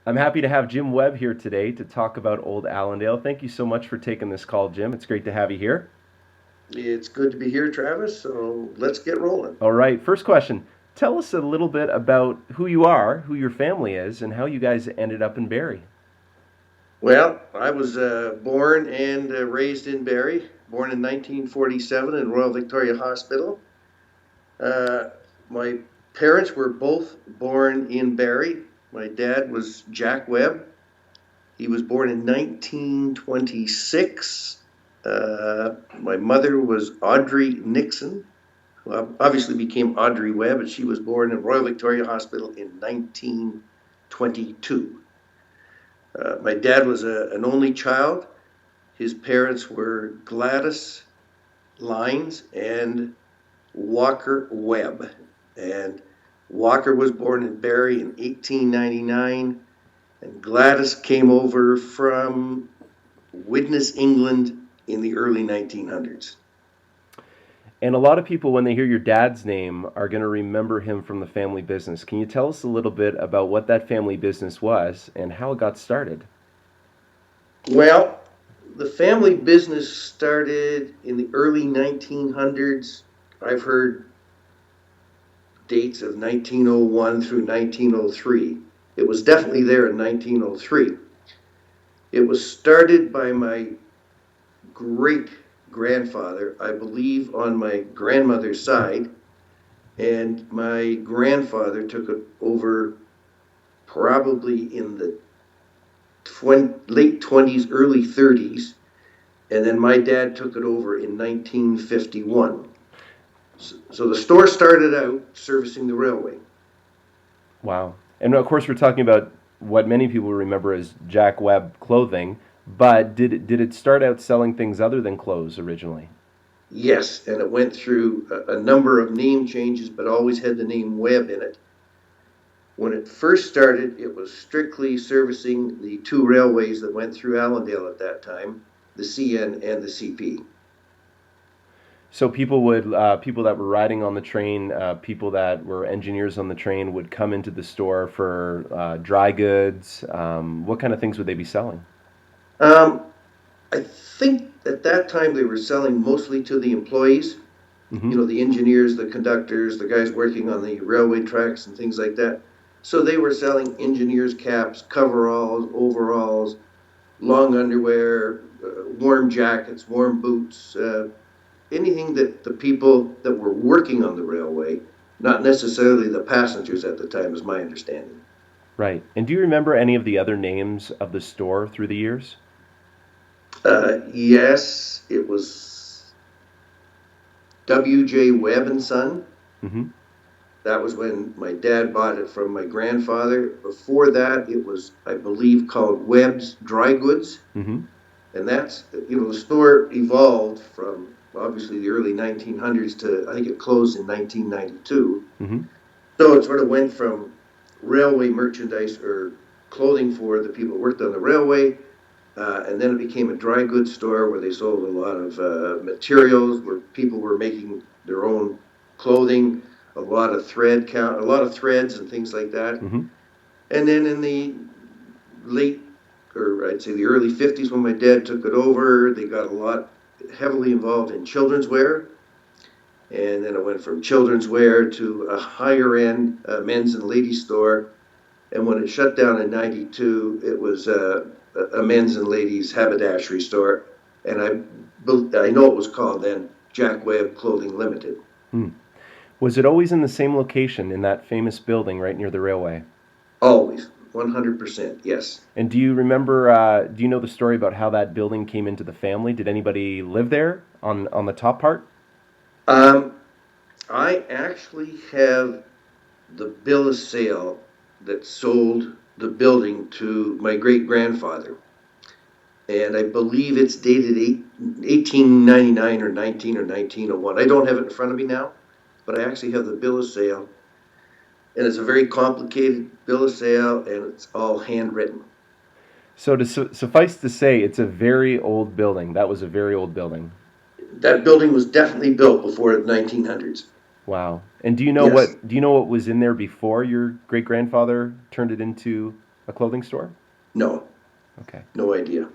I'm happy to have Jim Webb here today to talk about Old Allandale. Thank you so much for taking this call, Jim. It's great to have you here. It's good to be here, Travis. So let's get rolling. All right, first question. Tell us a little bit about who you are, who your family is, and how you guys ended up in Barrie. Well, I was born and raised in Barrie, born in 1947 in Royal Victoria Hospital. Uh, my parents were both born in Barrie. My dad was Jack Webb. He was born in 1926. My mother was Audrey Nixon, who obviously became Audrey Webb, and she was born in Royal Victoria Hospital in 1922. My dad was an only child. His parents were Gladys Lines and Walker Webb. And Walker was born in Barrie in 1899, and Gladys came over from Widnes, England in the early 1900s. And a lot of people, when they hear your dad's name, are going to remember him from the family business. Can you tell us a little bit about what that family business was and how it got started? Well, the family business started in the early 1900s. I've heard dates of 1901 through 1903. It was definitely there in 1903. It was started by my great grandfather, I believe, on my grandmother's side, and my grandfather took it over probably in the late 20s, early 30s, and then my dad took it over in 1951. So the store started out servicing the railway. Wow. And of course, we're talking about what many people remember as Jack Webb Clothing, but did it start out selling things other than clothes originally? Yes, and it went through a number of name changes, but always had the name Webb in it. When it first started, it was strictly servicing the two railways that went through Allendale at that time, the CN and the CP. So people that were riding on the train, people that were engineers on the train would come into the store for dry goods. What kind of things would they be selling? Um, I think at that time they were selling mostly to the employees, Hmm. the engineers, the conductors, the guys working on the railway tracks and things like that. So they were selling engineers' caps, coveralls, overalls, long underwear, warm jackets, warm boots, anything that the people that were working on the railway, not necessarily the passengers at the time, is my understanding. Right. And do you remember any of the other names of the store through the years? Yes, it was W.J. Webb and Son. Hmm. That was when my dad bought it from my grandfather. Before that, it was, I believe, called Webb's Dry Goods. Hmm. And the store evolved from obviously the early 1900s to, I think it closed in 1992. Hmm. So it sort of went from railway merchandise or clothing for the people that worked on the railway, and then it became a dry goods store where they sold a lot of materials, where people were making their own clothing, a lot of a lot of threads and things like that. Hmm. And then in the late, or I'd say the early 50s, when my dad took it over, they got a lot heavily involved in children's wear. And then it went from children's wear to a higher end men's and ladies store. And when it shut down in 92, it was a men's and ladies haberdashery store. And I know it was called then Jack Webb Clothing Limited. Hmm. Was it always in the same location in that famous building right near the railway? Always, 100%, yes. And do you remember? Do you know the story about how that building came into the family? Did anybody live there on the top part? Um, I actually have the bill of sale that sold the building to my great grandfather. And I believe it's dated 1899 or 1901. I don't have it in front of me now, but I actually have the bill of sale. And it's a very complicated bill of sale, and it's all handwritten. So to suffice to say, it's a very old building. That was a very old building. That building was definitely built before the 1900s. Wow. And Yes. do you know what was in there before your great grandfather turned it into? a clothing store? No, Okay. no idea.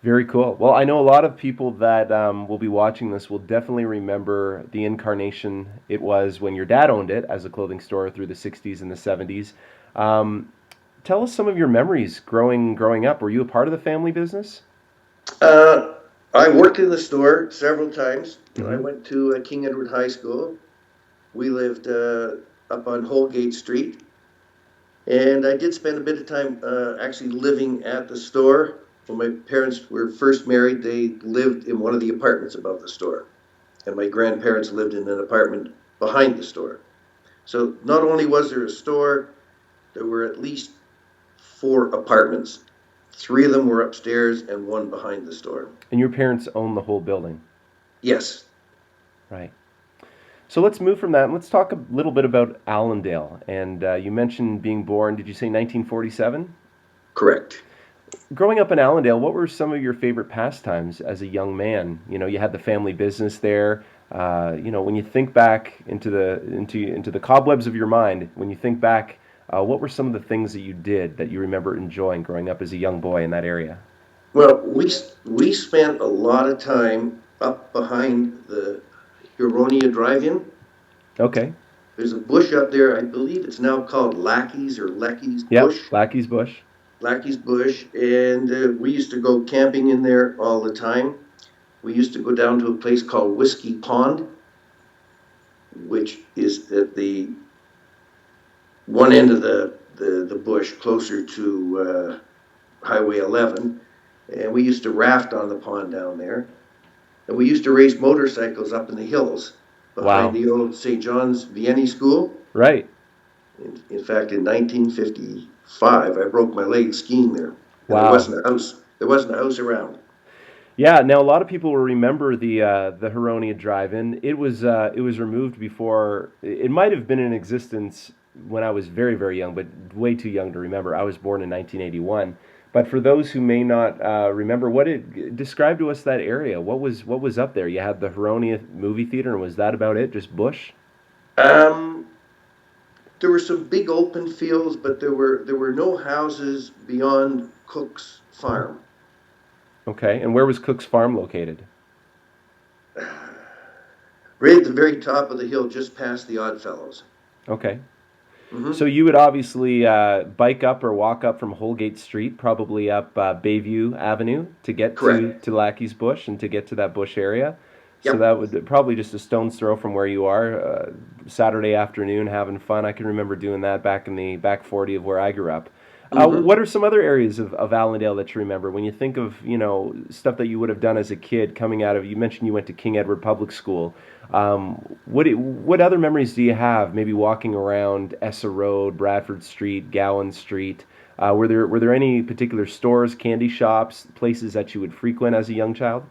Very cool. Well, I know a lot of people that will be watching this will definitely remember the incarnation it was when your dad owned it as a clothing store through the 60s and the 70s. Um, Tell us some of your memories growing up. Were you a part of the family business? Uh, I worked in the store several times. I Hmm. went to King Edward High School. We lived up on Holgate Street, and I did spend a bit of time actually living at the store. When my parents were first married, they lived in one of the apartments above the store, and my grandparents lived in an apartment behind the store. So not only was there a store, there were at least four apartments. Three of them were upstairs and one behind the store. And your parents owned the whole building, Yes, right? So let's move from that and let's talk a little bit about Allendale. And you mentioned being born, did you say 1947? correct. Growing up in Allendale, what were some of your favorite pastimes as a young man? You know, you had the family business there. When you think back into the cobwebs of your mind, when you think back, what were some of the things that you did that you remember enjoying growing up as a young boy in that area? Well, we spent a lot of time up behind the Huronia Drive-In. Okay. There's a bush up there. I believe it's now called Lackey's or Lecky's Yep. Bush. Lackey's Bush. Lackey's Bush, and we used to go camping in there all the time. We used to go down to a place called Whiskey Pond, which is at the one end of the bush, closer to Highway 11. And we used to raft on the pond down there. And we used to race motorcycles up in the hills behind Wow. the old St. John's Vianney School. Right. In fact, in 1955, I broke my leg skiing there, and there Wow. wasn't a house. There wasn't a house around. Yeah, now a lot of people will remember the Huronia Drive-In. It was removed before. It might have been in existence when I was very very young, but way too young to remember. I was born in 1981. But for those who may not remember, describe to us that area. What was up there? You had the Huronia movie theater, and was that about it? Just bush? Um, there were some big open fields, but there were no houses beyond Cook's farm. Okay, and where was Cook's Farm located? Right at the very top of the hill, just past the Oddfellows. Okay. So Hmm. you would obviously bike up or walk up from Holgate Street, probably up Bayview Avenue to get to Correct. Lackey's Bush and to get to that bush area. So Yep. that would probably just a stone's throw from where you are. Saturday afternoon, having fun. I can remember doing that back in the back 40 of where I grew up. Hmm. What are some other areas of Allendale that you remember when you think of stuff that you would have done as a kid coming out of? You mentioned you went to King Edward Public School. What other memories do you have? Maybe walking around Essa Road, Bradford Street, Gowan Street. Were there any particular stores, candy shops, places that you would frequent as a young child?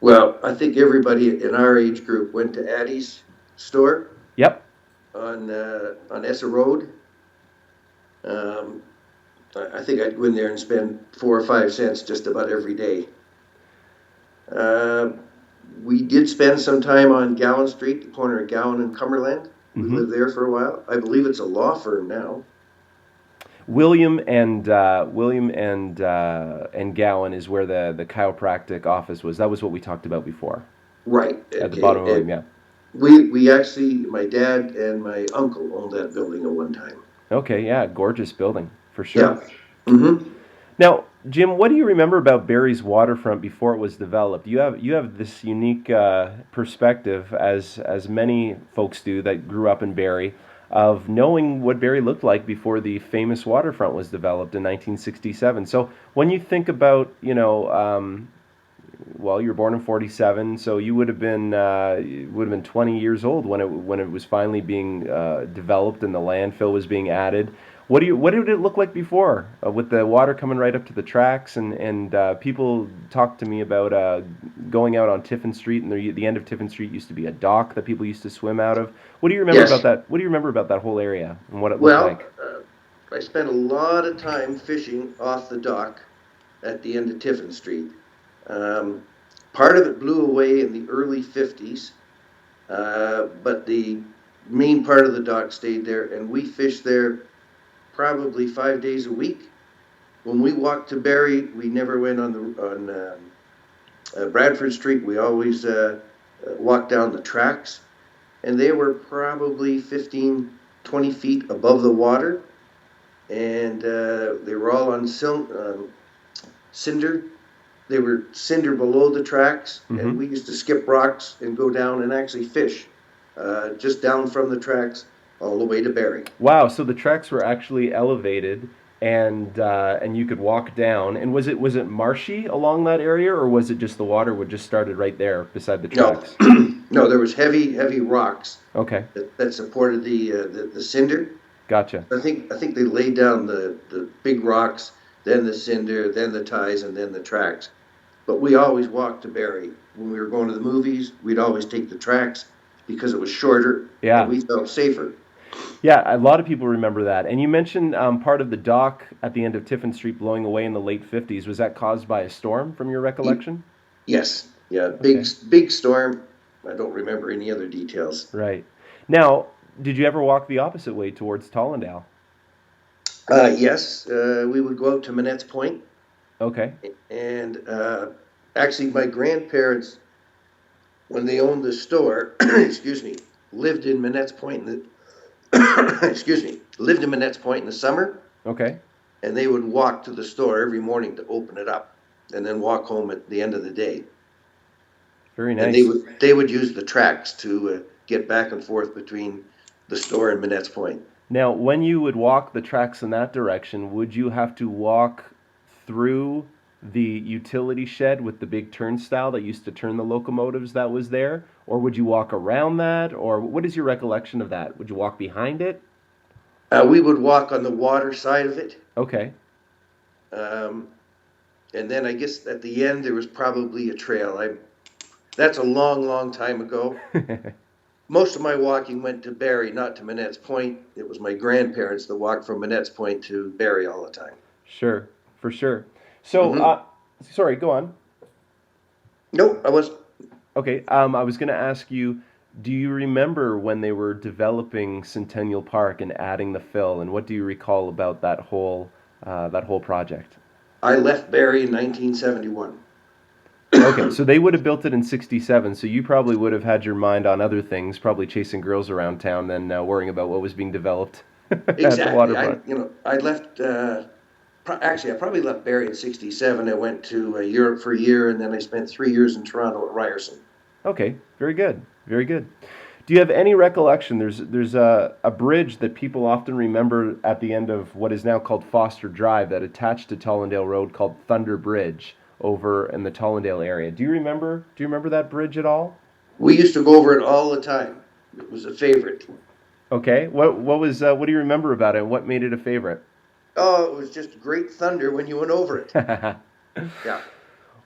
Well, I think everybody in our age group went to Addie's store Yep. on Essa Road. Um, I think I'd go in there and spend 4 or 5 cents just about every day. Uh, we did spend some time on Gowan Street, the corner of Gowan and Cumberland. We Hmm. lived there for a while. I believe it's a law firm now. William and Gowan is where the chiropractic office was. That was what we talked about before Right. at the bottom of William. And Yeah. we actually, my dad and my uncle owned that building at one time. Okay. Yeah. Gorgeous building for sure. Yeah. Hmm. Now, Jim, what do you remember about Barrie's waterfront before it was developed? You have this unique perspective, as many folks do that grew up in Barrie, of knowing what Barrie looked like before the famous waterfront was developed in 1967. So when you think about, well, you were born in '47, so you would have been 20 years old when it was finally being developed and the landfill was being added. What did it look like before, with the water coming right up to the tracks, and people talked to me about going out on Tiffin Street, and the end of Tiffin Street used to be a dock that people used to swim out of. What do you remember about Yes. that? What do you remember about that whole area and what it looked Well, like? I spent a lot of time fishing off the dock at the end of Tiffin Street. Um, Part of it blew away in the early 50s, but the main part of the dock stayed there, and we fished there probably 5 days a week. When we walked to Barrie, we never went on Bradford Street. We always walked down the tracks, and they were probably 15, 20 feet above the water, and they were all on cinder. They were cinder below the tracks, and Mm-hmm. we used to skip rocks and go down and actually fish just down from the tracks all the way to Barrie. Wow, so the tracks were actually elevated, and you could walk down. And was it marshy along that area, or was it just the water would just started right there beside the No, tracks? no, there was heavy rocks Okay, that supported the cinder. gotcha. I think they laid down the big rocks, then the cinder, then the ties, and then the tracks. But we always walked to Barrie. When we were going to the movies, we'd always take the tracks because it was shorter and Yeah, we felt safer. yeah. A lot of people remember that. And you mentioned part of the dock at the end of Tiffin Street blowing away in the late '50s. Was that caused by a storm, from your recollection? Yes, yeah, Okay, big storm. I don't remember any other details. right. Now, did you ever walk the opposite way towards Tollendale? Yes, we would go out to Manette's Point, Okay, and actually, my grandparents, when they owned the store, excuse me, lived in Manette's Point. Excuse me, lived in Manette's Point in the summer, okay, and they would walk to the store every morning to open it up, and then walk home at the end of the day. very And they nice. would they would use the tracks to get back and forth between the store and Manette's Point. Now, when you would walk the tracks in that direction, would you have to walk through the utility shed with the big turnstile that used to turn the locomotives that was there? Or would you walk around that? Or what is your recollection of that? Would you walk behind it? We would walk on the water side of it, Okay. um, and then I guess at the end there was probably a trail. That's a long time ago. Most of my walking went to Barrie, not to Manette's Point. It was my grandparents that walked from Manette's Point to Barrie all the time. Sure, for sure. So, Hmm. sorry, go on. No, I was. Okay, I was going to ask you, do you remember when they were developing Centennial Park and adding the fill, and what do you recall about that whole project? I left Barrie in 1971. Okay, so they would have built it in '67, so you probably would have had your mind on other things, probably chasing girls around town than worrying about what was being developed at the Exactly. I, waterfront. you know, I left. Actually, I probably left Barrie in '67. I went to Europe for a year, and then I spent 3 years in Toronto at Ryerson. Okay, very good, very good. Do you have any recollection? There's a bridge that people often remember at the end of what is now called Foster Drive that attached to Tollendale Road called Thunder Bridge over in the Tollendale area. Do you remember that bridge at all? We used to go over it all the time. It was a favorite. Okay, what do you remember about it? And what made it a favorite? Oh, it was just great thunder when you went over it. Yeah.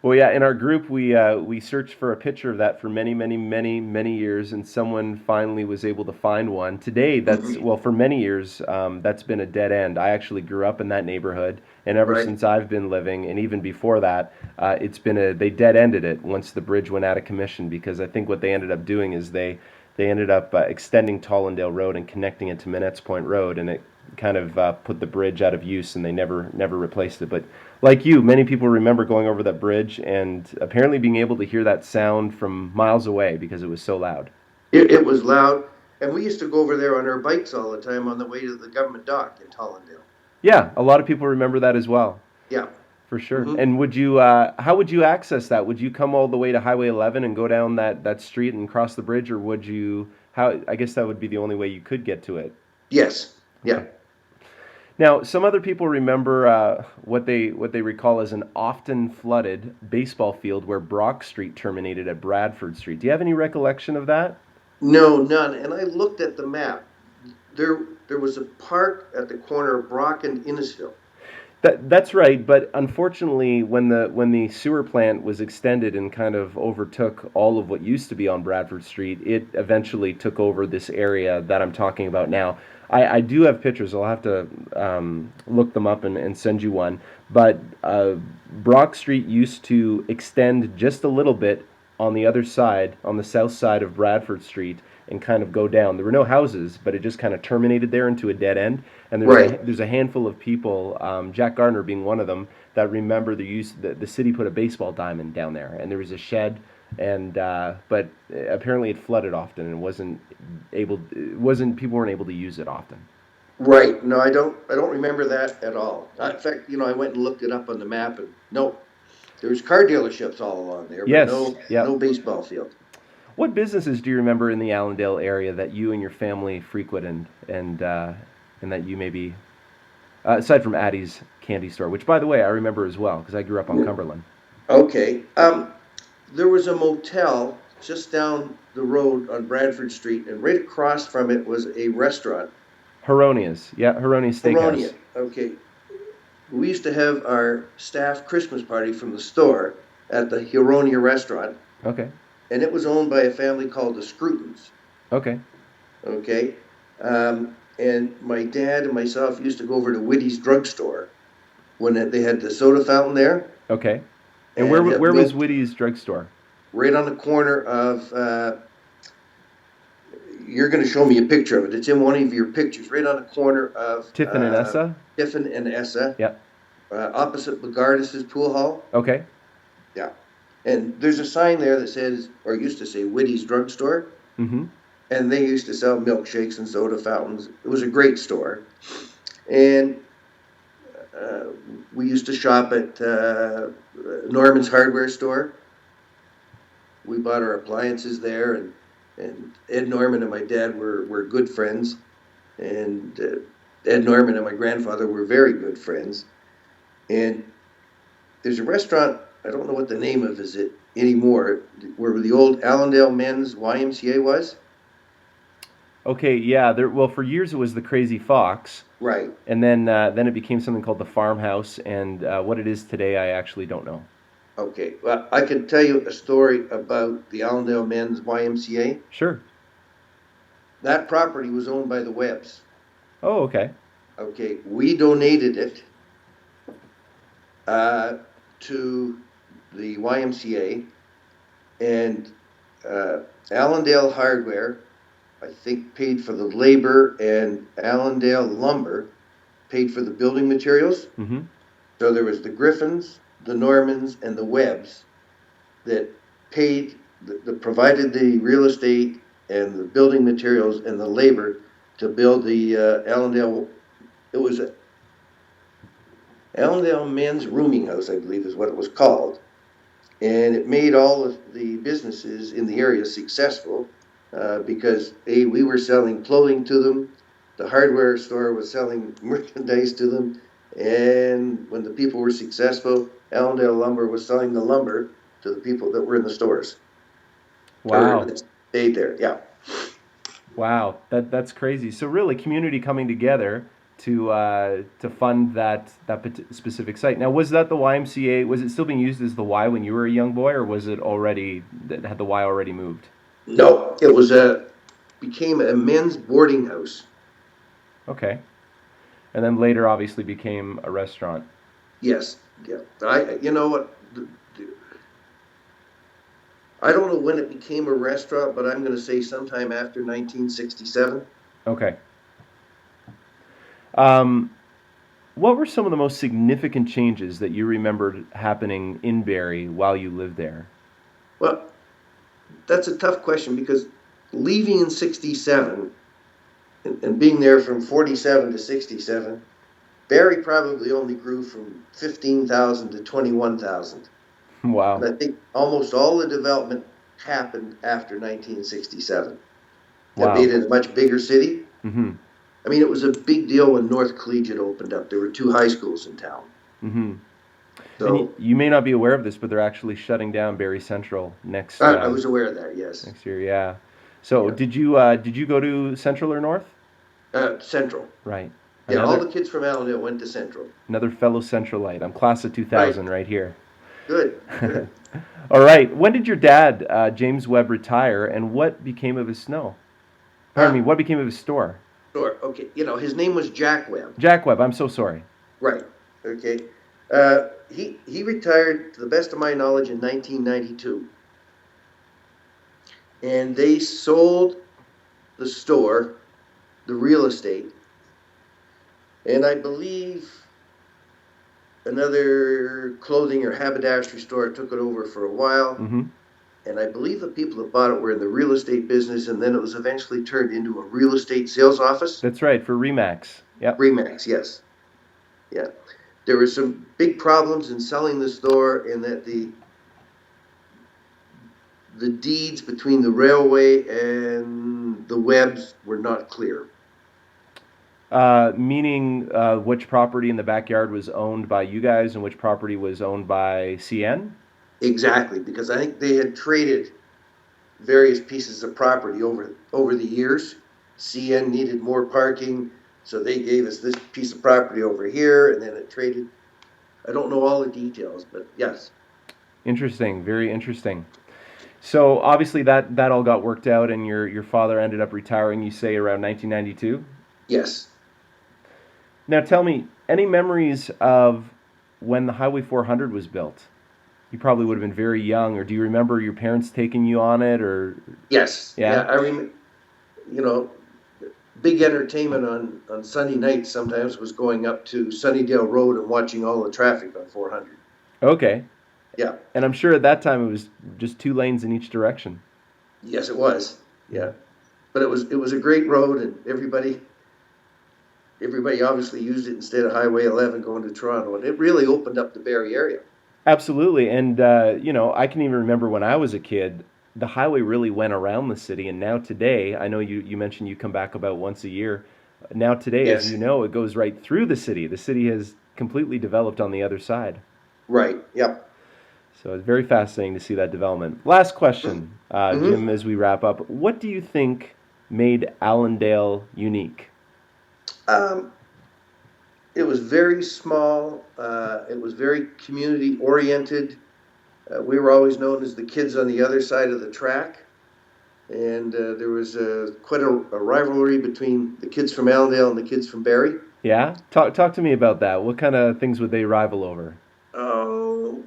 Well, yeah, in our group, we searched for a picture of that for many, many, many, many years, and someone finally was able to find one. Today, well, for many years, that's been a dead end. I actually grew up in that neighborhood, and ever Right. since I've been living, and even before that, they dead ended it once the bridge went out of commission, because I think what they ended up doing is they ended up extending Tollendale Road and connecting it to Minette's Point Road, and it kind of put the bridge out of use, and they never replaced it. But like you, many people remember going over that bridge and apparently being able to hear that sound from miles away because it was so loud. It was loud, and we used to go over there on our bikes all the time on the way to the government dock in Allendale. Yeah, a lot of people remember that as well, Yeah. for sure. Hmm. And how would you access that? Would you come all the way to Highway 11 and go down that street and cross the bridge, or would you? How? I guess that would be the only way you could get to it. Yes. Yeah. Okay. Now, some other people remember what they recall as an often flooded baseball field where Brock Street terminated at Bradford Street. Do you have any recollection of that? No, none. And I looked at the map. There was a park at the corner of Brock and Innisfil. That's right, but unfortunately, when the sewer plant was extended and kind of overtook all of what used to be on Bradford Street, it eventually took over this area that I'm talking about now. I do have pictures. I'll have to look them up and send you one. But Brock Street used to extend just a little bit on the other side, on the south side of Bradford Street, and kind of go down. There were no houses, but it just kind of terminated there into a dead end. And Right. there's a handful of people, Jack Gardner being one of them, that remember the city put a baseball diamond down there, and there was a shed, and but apparently it flooded often and wasn't people weren't able to use it often. Right. No, I don't remember that at all. In fact, I went and looked it up on the map, and no, there was car dealerships all along there, but Yes, no yep. baseball field. What businesses do you remember in the Allendale area that you and your family frequented and that you maybe aside from Addie's candy store, which by the way I remember as well because I grew up on Cumberland. Okay. There was a motel just down the road on Bradford Street, and right across from it was a restaurant. Heronia's, yeah, Heronia's Steakhouse. Aronia. Okay. We used to have our staff Christmas party from the store at the Huronia restaurant, Okay, and it was owned by a family called the Scrutons. okay, Okay. And my dad and myself used to go over to Whitty's drugstore when they had the soda fountain there, okay. And and where was Whitty's drugstore? right on the corner of. You're going to show me a picture of it. It's in one of your pictures, right on the corner of Tiffin and Essa? Tiffin and Essa, Yep. opposite Bogardus's pool hall. Okay. Yeah. And there's a sign there that says, or used to say, Whitty's Drugstore. Mm-hmm. And they used to sell milkshakes and soda fountains. It was a great store. And we used to shop at Norman's hardware store. We bought our appliances there, and Ed Norman and my dad were good friends. And Ed Norman and my grandfather were very good friends. And there's a restaurant, I don't know what the name of it anymore, where the old Allendale men's YMCA was. Okay, yeah. Well, for years it was the Crazy Fox, Right. and then it became something called the Farmhouse, and what it is today I actually don't know. Okay. Well, I can tell you a story about the Allendale men's YMCA. Sure. That property was owned by the Webbs. Oh, okay. Okay. We donated it to the YMCA, and Allendale Hardware, I think, paid for the labor, and Allendale Lumber paid for the building materials. Mm-hmm. So there was the Griffins, the Normans, and the Webbs that paid, that provided the real estate and the building materials and the labor to build the Allendale. It was a Allendale Men's Rooming House, I believe is what it was called. And it made all of the businesses in the area successful because we were selling clothing to them, the hardware store was selling merchandise to them, and when the people were successful, Allendale Lumber was selling the lumber to the people that were in the stores. Wow. Or that stayed there, yeah. Wow. That's crazy. So really, community coming together to fund that specific site. Now, was that the YMCA? Was it still being used as the Y when you were a young boy, or was it already had the Y already moved? No, it was became a men's boarding house. Okay. And then later, obviously, became a restaurant. Yes, yeah. You know what? I don't know when it became a restaurant, but I'm going to say sometime after 1967. Okay. What were some of the most significant changes that you remembered happening in Barrie while you lived there? Well, that's a tough question because leaving in 67 and being there from 47 to 67, Barrie probably only grew from 15,000 to 21,000. And Wow. I think almost all the development happened after 1967. That made Wow. it a much bigger city. Mm-hmm. I mean, it was a big deal when North Collegiate opened up. There were 2 high schools in town. Mm-hmm. And So you may not be aware of this, but they're actually shutting down Barrie Central I was aware of that, yes. next year. Yeah. So Yeah. did you go to Central or North? Central. Right. Yeah, all Another the kids from Allendale went to Central. another fellow Centralite. I'm class of Right. 2000 right here. Good, good. All right. When did your dad, James Webb, retire, and what became of his snow? Pardon me. Huh? What became of his store? Sure. Okay. His name was Jack Webb. Jack Webb. I'm so sorry. Right. Okay. He retired, to the best of my knowledge, in 1992, and they sold the store, the real estate, and I believe another clothing or haberdashery store took it over for a while. Mm-hmm. And I believe the people that bought it were in the real estate business, and then it was eventually turned into a real estate sales office. That's right, for ReMax. Yep. ReMax, yes. Yeah. There were some big problems in selling the store in that the deeds between the railway and the Webbs were not clear. Meaning which property in the backyard was owned by you guys and which property was owned by CN? Exactly, because I think they had traded various pieces of property over the years. CN needed more parking, so they gave us this piece of property over here, and then it traded. I don't know all the details, but yes. Interesting, very interesting. So obviously that all got worked out, and your father ended up retiring. You say around 1992. Yes. Now tell me, any memories of when the Highway 400 was built? You probably would have been very young, or do you remember your parents taking you on it, or Yes. yeah? Yeah. I mean, you know, big entertainment on Sunday nights sometimes was going up to Sunnydale Road and watching all the traffic on 400. Okay. Yeah. And I'm sure at that time it was just two lanes in each direction. Yes, it was. Yeah. But it was a great road, and everybody obviously used it instead of Highway 11 going to Toronto, and it really opened up the Barrie area. Absolutely. And, I can even remember when I was a kid, the highway really went around the city. And now today, I know you mentioned you come back about once a year. Now today, as you Yes. know, it goes right through the city. The city has completely developed on the other side. Right. Yep. So it's very fascinating to see that development. Last question, Mm-hmm. Jim, as we wrap up. What do you think made Allendale unique? Um, it was very small. It was very community oriented. We were always known as the kids on the other side of the track, and there was quite a rivalry between the kids from Allendale and the kids from Barrie. Yeah? Talk to me about that. What kind of things would they rival over? Oh,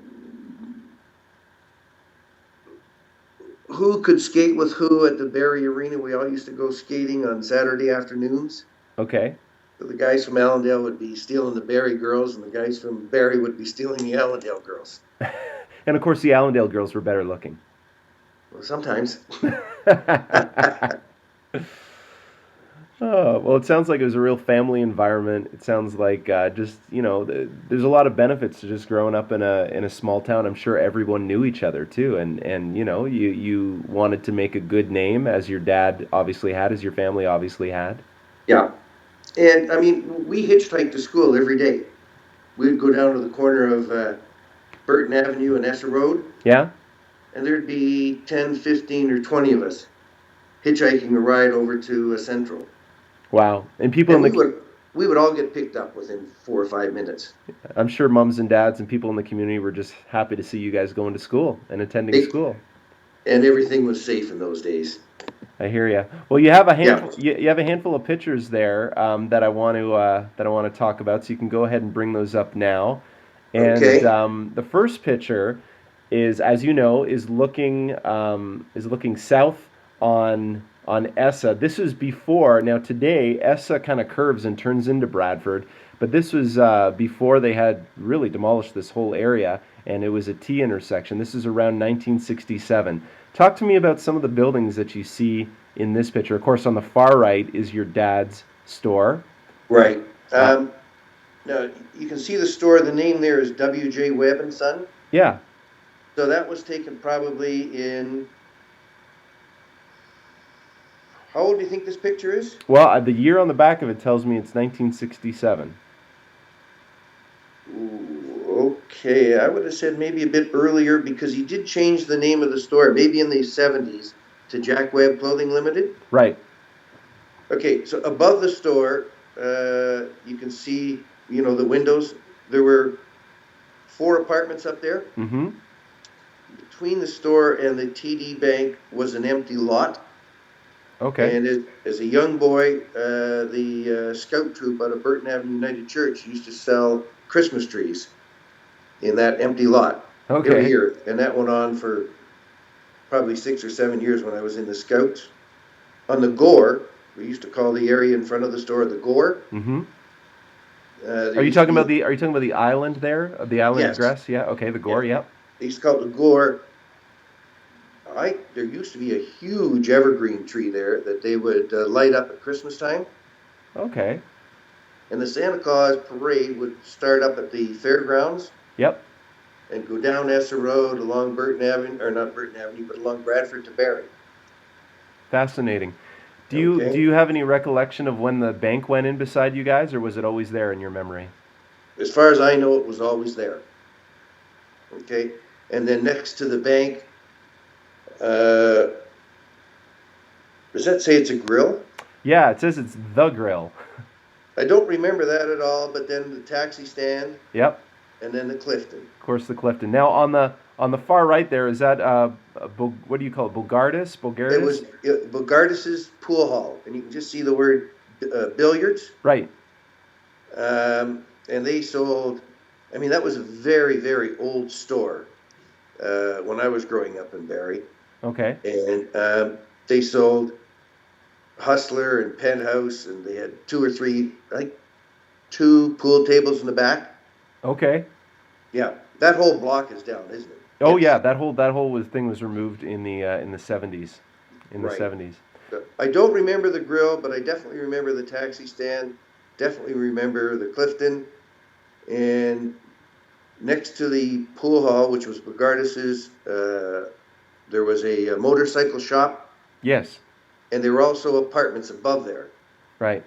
who could skate with who at the Barrie Arena? We all used to go skating on Saturday afternoons. Okay. So the guys from Allendale would be stealing the Barrie girls, and the guys from Barrie would be stealing the Allendale girls. And of course, the Allendale girls were better looking. Well, sometimes. Oh, well, it sounds like it was a real family environment. It sounds like there's a lot of benefits to just growing up in a small town. I'm sure everyone knew each other too, and you wanted to make a good name, as your dad obviously had, as your family obviously had. Yeah. And I mean, we hitchhiked to school every day. We'd go down to the corner of Burton Avenue and Essa Road, Yeah. and there'd be 10, 15, or 20 of us hitchhiking a ride over to Central. Wow. And people in And the, we would all get picked up within 4 or 5 minutes. I'm sure mums and dads and people in the community were just happy to see you guys going to school and attending They, school. and everything was safe in those days. I hear you. Well, you have a Yeah. handful. You have a handful of pictures there that I want to talk about. So you can go ahead and bring those up now. And Okay. the first picture is, as you know, is looking south on Essa. This was before. Now today, Essa kind of curves and turns into Bradford, but this was before they had really demolished this whole area, and it was a T intersection. This is around 1967. Talk to me about some of the buildings that you see in this picture. Of course, on the far right is your dad's store. Right. Uh, Now, you can see the store. The name there is W.J. Webb and Son. yeah. So that was taken probably in. How old do you think this picture is? Well, the year on the back of it tells me it's 1967. Ooh, okay, I would have said maybe a bit earlier because he did change the name of the store, maybe in the 70s, to Jack Webb Clothing Limited. Right. Okay, so above the store, you can see, the windows. There were 4 apartments up there. Mm-hmm. Between the store and the TD Bank was an empty lot. Okay. And as a young boy, the scout troop out of Burton Avenue United Church used to sell Christmas trees in that empty lot every Okay. year. And that went on for probably 6 or 7 years when I was in the Scouts. on the Gore, we used to call the area in front of the store the Gore. Mm-hmm. There Are you used to talking be about the island there? The island yes, egress? Yeah. Okay. The yeah. gore. Yep. They used to call it the Gore. There used to be a huge evergreen tree there that they would light up at Christmas time, Okay. and the Santa Claus parade would start up at the fairgrounds Yep. and go down Essa Road along Burton Avenue, or not Burton Avenue, but along Bradford to Barrie. Fascinating. Do Okay, you have any recollection of when the bank went in beside you guys, or was it always there in your memory? as far as I know, it was always there. Okay, and then next to the bank, uh, does that say it's a grill? Yeah, it says it's the grill. I don't remember that at all. But then the taxi stand, Yep. and then the Clifton. Of course, the Clifton. Now on the far right there is that what do you call it? Bogardus? It was Bogardus? Bogardus's pool hall, and you can just see the word billiards. Right. And they sold. I mean, that was a very, very old store when I was growing up in Barrie, Okay. and they sold Hustler and Penthouse, and they had two or three, I think, two pool tables in the back. Okay. Yeah, that whole block is down, isn't it? Oh Yes, yeah, that whole thing was removed in the 70s. In the right. 70s. I don't remember the grill, but I definitely remember the taxi stand. Definitely remember the Clifton, and next to the pool hall, which was Bogardus's, there was a motorcycle shop, Yes. and there were also apartments above there. Right.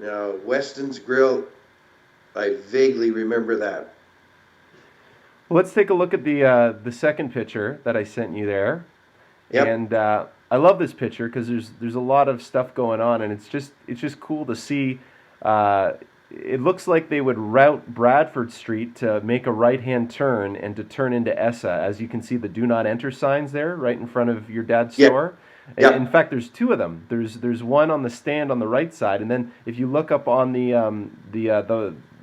Now, Weston's Grill, I vaguely remember that. Well, let's take a look at the second picture that I sent you there. Yep, And I love this picture because there's a lot of stuff going on, and it's just cool to see. Uh, it looks like they would route Bradford Street to make a right-hand turn and to turn into Essa. As you can see, the "Do Not Enter" signs there, right in front of your dad's yep, store. In yep, fact, there's two of them. There's one on the stand on the right side, and then if you look up on the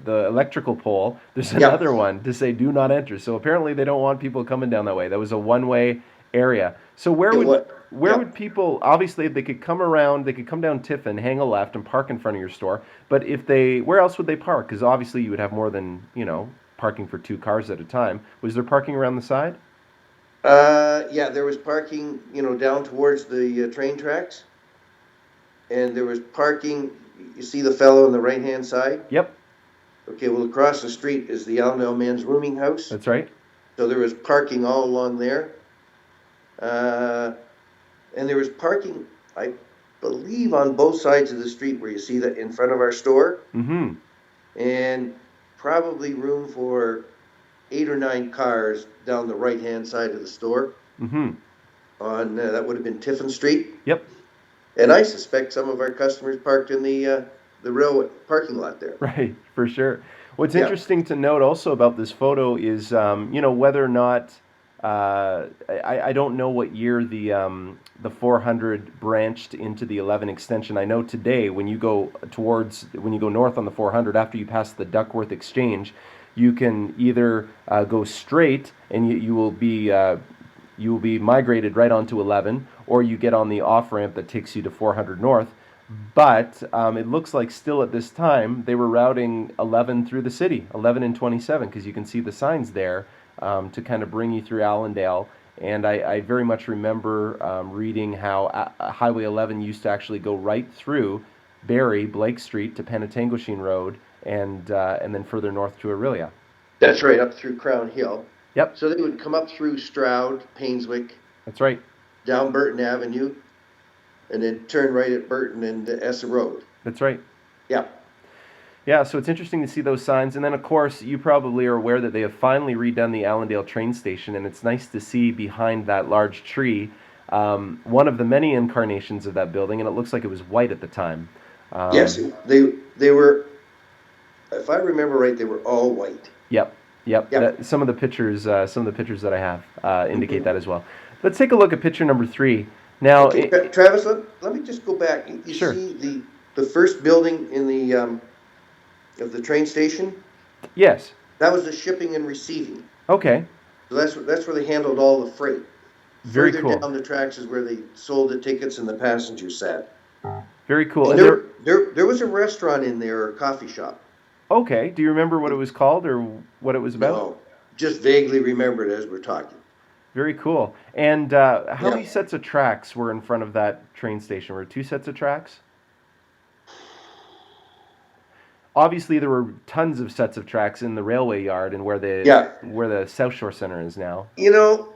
electrical pole, there's yep. another one to say "Do Not Enter." So apparently, they don't want people coming down that way. That was a one-way area. So It was, where would yep. people obviously they could come around, they could come down Tiffin, hang a left, and park in front of your store. But if they where else would they park? Because obviously you would have more than parking for two cars at a time. Was there parking around the side? Yeah, there was parking, down towards the train tracks, and there was parking. You see the fellow on the right-hand side? Yep, Okay, well, across the street is the Allendale Men's Rooming House. that's right. So there was parking all along there. Uh, and there was parking, I believe, on both sides of the street where you see that in front of our store, Mm-hmm. and probably room for 8 or 9 cars down the right-hand side of the store Mm-hmm. on that would have been Tiffin Street. Yep. And I suspect some of our customers parked in the railway parking lot there. Right, for sure. What's Yeah. interesting to note also about this photo is, whether or not I don't know what year the 400 branched into the 11 extension. I know today when you go north on the 400 after you pass the Duckworth Exchange, you can either go straight and you will be migrated right onto 11, or you get on the off ramp that takes you to 400 north. But it looks like still at this time they were routing 11 through the city, 11 and 27, because you can see the signs there to kind of bring you through Allendale. And I very much remember reading how Highway 11 used to actually go right through Barrie, Blake Street to Penetanguishene Road, and then further north to Aurelia. That's right, up through Crown Hill. Yep, So they would come up through Stroud, Painswick, that's right. down Burton Avenue, and then turn right at Burton and Essa Road. That's right. Yeah. Yeah, so it's interesting to see those signs. And then, of course, you probably are aware that they have finally redone the Allendale train station, and it's nice to see behind that large tree one of the many incarnations of that building, and it looks like it was white at the time. Yes, they were. If I remember right, they were all white. Yep, yep. Yeah. Some of the pictures that I have indicate Mhm. that as well. Let's take a look at picture number 3. Now, Okay, Travis, let me just go back. You sure. see the first building in the of the train station? Yes. That was the shipping and receiving. Okay. So that's where they handled all the freight. Very Further cool. down the tracks is where they sold the tickets and the passengers sat. Very cool. And And there, there was a restaurant in there, or a coffee shop. okay. Do you remember what it was called or what it was about? No, just vaguely remembered as we're talking. Very cool. And how Yeah. many sets of tracks were in front of that train station? Were it two sets of tracks? Obviously, there were tons of sets of tracks in the railway yard and Yeah. where the South Shore Center is now. You know,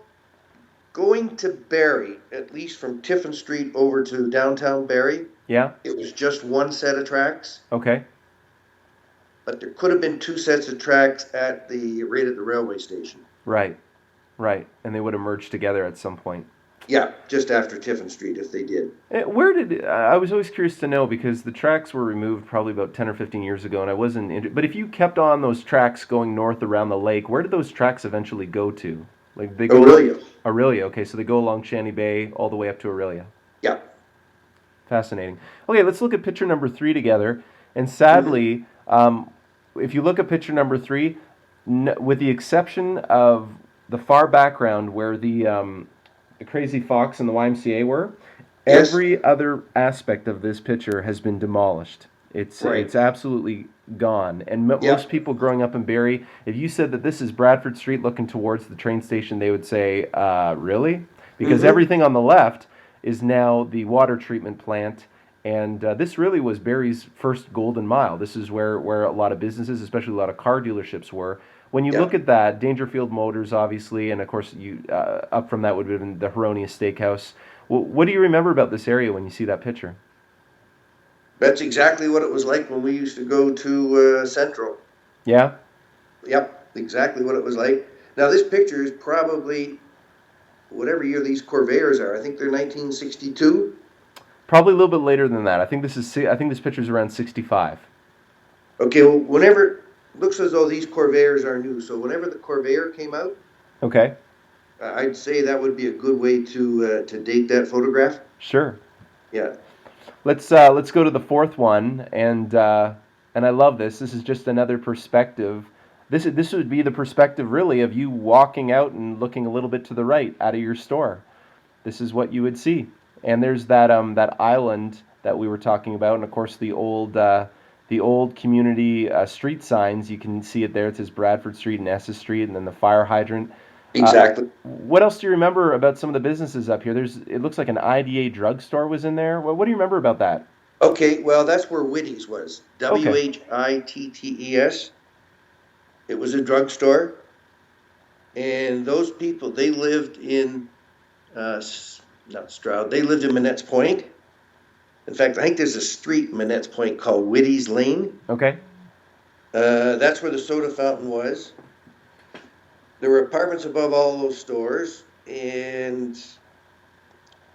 going to Barrie, at least from Tiffin Street over to downtown Barrie, Yeah. it was just one set of tracks, Okay. but there could have been two sets of tracks right at the railway station. Right. Right. And they would have merged together at some point. Yeah, just after Tiffin Street, if they did. Where did I was always curious to know because the tracks were removed probably about 10 or 15 years ago, and I wasn't. But if you kept on those tracks going north around the lake, where did those tracks eventually go to? Like they go Aurelia. Aurelia. Okay, so they go along Shanty Bay all the way up to Aurelia. Yeah. Fascinating. Okay, let's look at picture number 3 together. And Mhm. sadly, if you look at picture number 3, with the exception of the far background where the Crazy Fox and the YMCA were, Yes. every other aspect of this picture has been demolished. Right. It's absolutely gone. And Yeah. most people growing up in Barrie, if you said that this is Bradford Street looking towards the train station, they would say, "Really?" Because Hmm. everything on the left is now the water treatment plant. And this really was Barrie's first golden mile. This is where a lot of businesses, especially a lot of car dealerships, were. When you Yeah. look at that, Dangerfield Motors, obviously, and of course, you up from that would have been the Heronius Steakhouse. What do you remember about this area when you see that picture? That's exactly what it was like when we used to go to Central. Yeah, Yep, exactly what it was like. Now, this picture is probably whatever year these Corvairs are. I think they're 1962. probably a little bit later than that. I think this picture is around 65. Okay, well, whenever looks as though these Corvairs are new, so whenever the Corvair came out, Okay, I'd say that would be a good way to date that photograph. sure. Yeah. Let's go to the fourth one, and I love this. This is just another perspective. This would be the perspective really of you walking out and looking a little bit to the right out of your store. This is what you would see. And there's that island that we were talking about, and of course the old community street signs. You can see it there. It says Bradford Street and Esses Street, and then the fire hydrant. Exactly. What else do you remember about some of the businesses up here? It looks like an IDA drugstore was in there. What do you remember about that? Okay, well, that's where Whitty's was. Okay, Whittes. It was a drugstore, and those people, they lived in, not Stroud, they lived in Manette's Point. In fact, I think there's a street in Manette's Point called Whitty's Lane. okay, That's where the soda fountain was. There were apartments above all those stores, and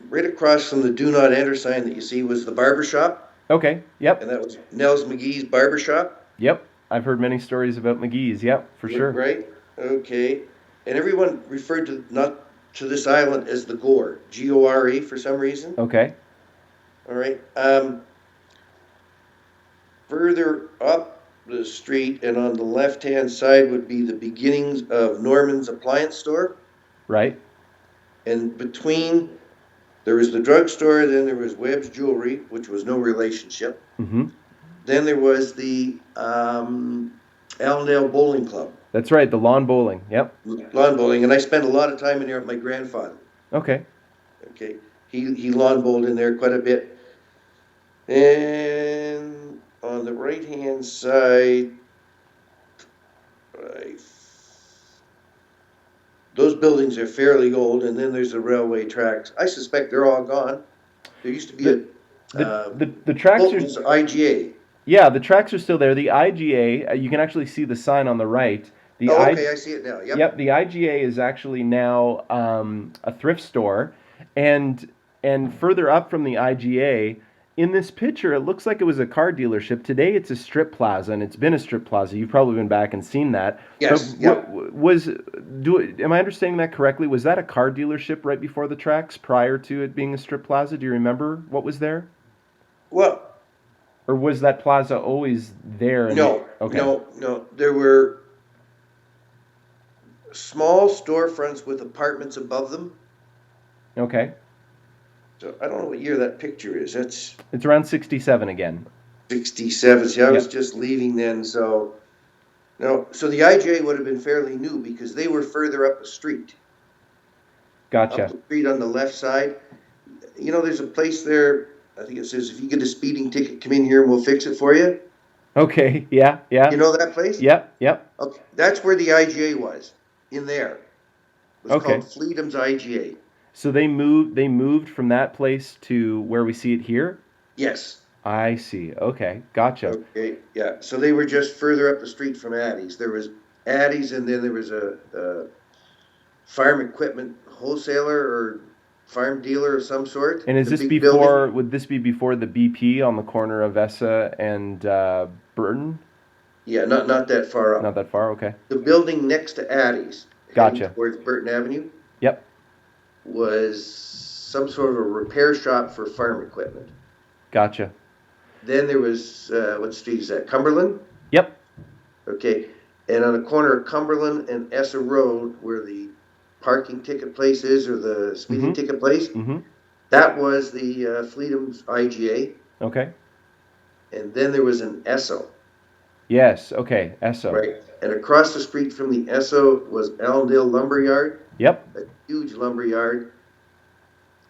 right across from the Do Not Enter sign that you see was the barber shop, okay. Yep, and that was Nels McGee's barber shop. yep. I've heard many stories about McGee's. Yep, for sure. Right? Okay. And everyone referred to not to this island as the Gore, Gore, for some reason. Okay, All right. Further up the street and on the left-hand side would be the beginnings of Norman's Appliance Store. right. And between, there was the drugstore, then there was Webb's Jewelry, which was no relationship. Mm-hmm. Then there was the Allendale Bowling Club, That's right. The lawn bowling. Yep. lawn bowling, and I spent a lot of time in there with my grandfather. Okay. Okay, he lawn bowled in there quite a bit. And on the right-hand side, I, those buildings are fairly old, and then there's the railway tracks. I suspect they're all gone. There used to be The tracks are Bolton's IGA. yeah, the tracks are still there. The IGA, you can actually see the sign on the right. The Oh, I- okay, I see it now. Yep. Yep, the IGA is actually now a thrift store, and further up from the IGA, in this picture, it looks like it was a car dealership. Today, it's a strip plaza, and it's been a strip plaza. You've probably been back and seen that. Yes. But Yep. am I understanding that correctly? Was that a car dealership right before the tracks, prior to it being a strip plaza? Do you remember what was there, Well, or was that plaza always there? no, Okay. no. There were small storefronts with apartments above them. Okay. So I don't know what year that picture is. That's It's around 67 again. 67. See, I was Yep. just leaving then, so no. So the IGA would have been fairly new because they were further up the street. Up Gotcha. the street on the left side. You know, there's a place there. I think it says if you get a speeding ticket, come in here and we'll fix it for you. Okay. Yeah. You Yeah. know that place? Yep. Yep. Okay, that's where the IGA was. In there, it was Okay. called Freedom's IGA. So they moved from that place to where we see it here? Yes. I see. Okay. Gotcha. Okay. Yeah. So they were just further up the street from Addie's. There was Addie's, and then there was a farm equipment wholesaler or farm dealer of some sort. And is The this big building. before, would this be before the BP on the corner of Essa and Burton? Yeah, not that far Not up. that far? Okay. The building next to Addie's, heading Gotcha. towards Burton Avenue, Yep. was some sort of a repair shop for farm equipment. Gotcha. Then there was what street is that? Cumberland. Yep. Okay, and on the corner of Cumberland and Essa Road, where the parking ticket place is, or the speeding Mm-hmm. ticket place, Mm-hmm. that was the Freedom's IGA. Okay. And then there was an Esso, Yes. Okay. Esso. right? And across the street from the Esso was Allendale Lumberyard, Yep. a huge lumberyard.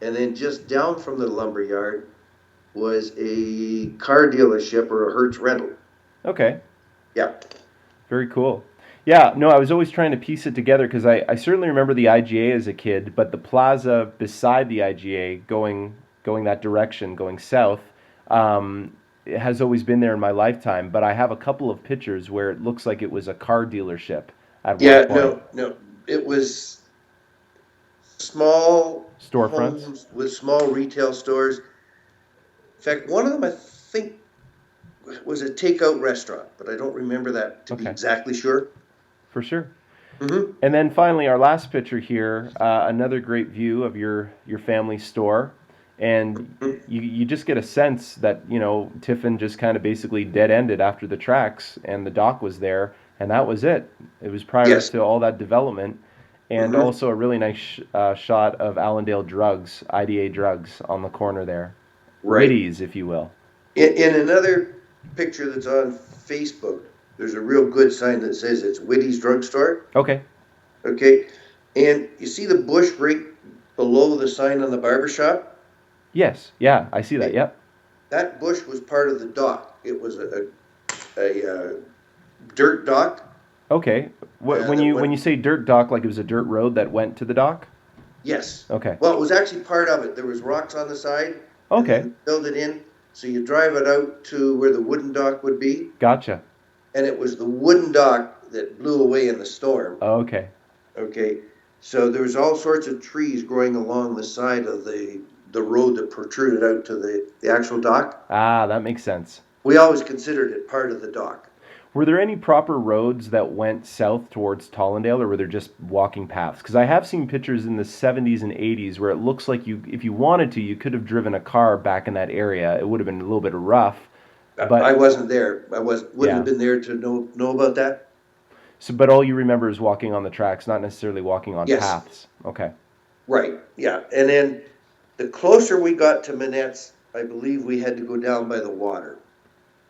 And then just down from the lumberyard was a car dealership or a Hertz rental. Okay. Yeah. Very cool. Yeah, no, I was always trying to piece it together because I certainly remember the IGA as a kid, but the plaza beside the IGA going that direction, going south, it has always been there in my lifetime. But I have a couple of pictures where it looks like it was a car dealership at one Yeah, point. no. It was small Storefronts. homes with small retail stores. In fact, one of them I think was a takeout restaurant, but I don't remember that to be Okay, exactly sure. for sure. Mm-hmm. And then finally, our last picture here, another great view of your family store, and you just get a sense that Tiffin just kind of basically dead ended after the tracks, and the dock was there, and that was it. It was prior Yes. to all that development, and Mm-hmm. also a really nice shot of Allendale Drugs, IDA Drugs, on the corner there, Right. Witties, if you will. In another picture that's on Facebook, there's a real good sign that says it's Whitty's Drugstore. Okay. Okay. And you see the bush right below the sign on the barber shop? Yes. Yeah, I see that. Okay. Yep. That bush was part of the dock. It was a dirt dock Okay. When that you went. say dirt dock, like it was a dirt road that went to the dock? Yes. Okay. Well, it was actually part of it. There was rocks on the side, and Okay. then filled it in. So you drive it out to where the wooden dock would be, Gotcha. and it was the wooden dock that blew away in the storm. Okay. Okay, so there was all sorts of trees growing along the side of the road that protruded out to the actual dock. Ah, that makes sense. We always considered it part of the dock. Were there any proper roads that went south towards Tollendale, or were there just walking paths? Because I have seen pictures in the 70s and 80s where it looks like if you wanted to, you could have driven a car back in that area. It would have been a little bit rough, I but wasn't there. I wouldn't have yeah. been there to know about that. So, but all you remember is walking on the tracks, not necessarily walking on Yes, paths. Okay. right, yeah. And then the closer we got to Manette's, I believe we had to go down by the water.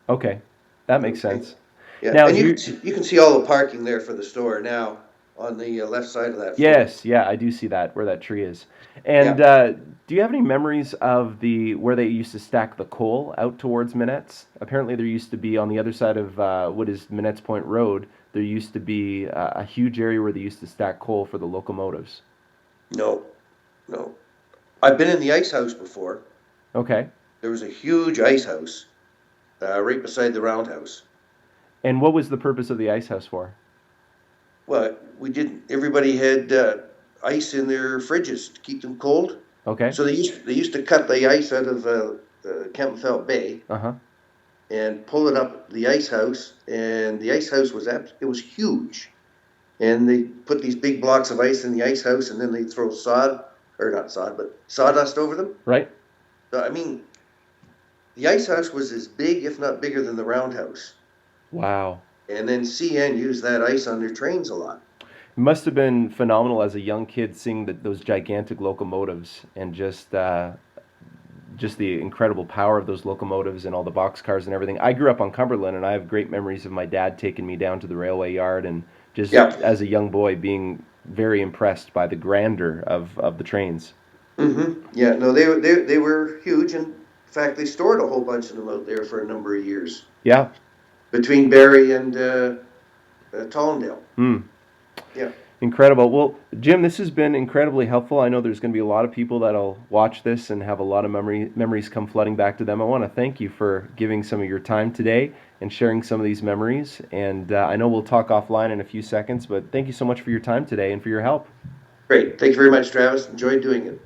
Okay. That makes Okay. sense. Yeah, Now, and do you, you can see all the parking there for the store now on the left side of that photo. yes, yeah, I do see that where that tree is. And Yeah. do you have any memories of the where they used to stack the coal out towards Minette's? Apparently, there used to be on the other side of what is Minette's Point Road. There used to be a huge area where they used to stack coal for the locomotives. No, no. I've been in the ice house before. Okay. There was a huge ice house right beside the roundhouse. And what was the purpose of the ice house for? Well, we didn't. Everybody had ice in their fridges to keep them cold. Okay. So they used to cut the ice out of Kempenfelt Bay Uh-huh. and pull it up the ice house. And the ice house it was huge. And they put these big blocks of ice in the ice house, and then they throw not sod, but sawdust over them. Right. So I mean, the ice house was as big, if not bigger, than the roundhouse. Wow. And then CN used that ice on their trains a lot. It must have been phenomenal as a young kid seeing those gigantic locomotives and just the incredible power of those locomotives and all the boxcars and everything. I grew up on Cumberland, and I have great memories of my dad taking me down to the railway yard and just Yeah. as a young boy being very impressed by the grandeur of the trains. Yeah, no, they were huge, and in fact, they stored a whole bunch of them out there for a number of years Yeah. between Barrie and Tallendale. Hmm. Yeah, Incredible. Well, Jim, this has been incredibly helpful. I know there's going to be a lot of people that'll watch this and have a lot of memories come flooding back to them. I want to thank you for giving some of your time today and sharing some of these memories. And I know we'll talk offline in a few seconds, but thank you so much for your time today and for your help. great. Thank you very much, Travis. Enjoyed doing it.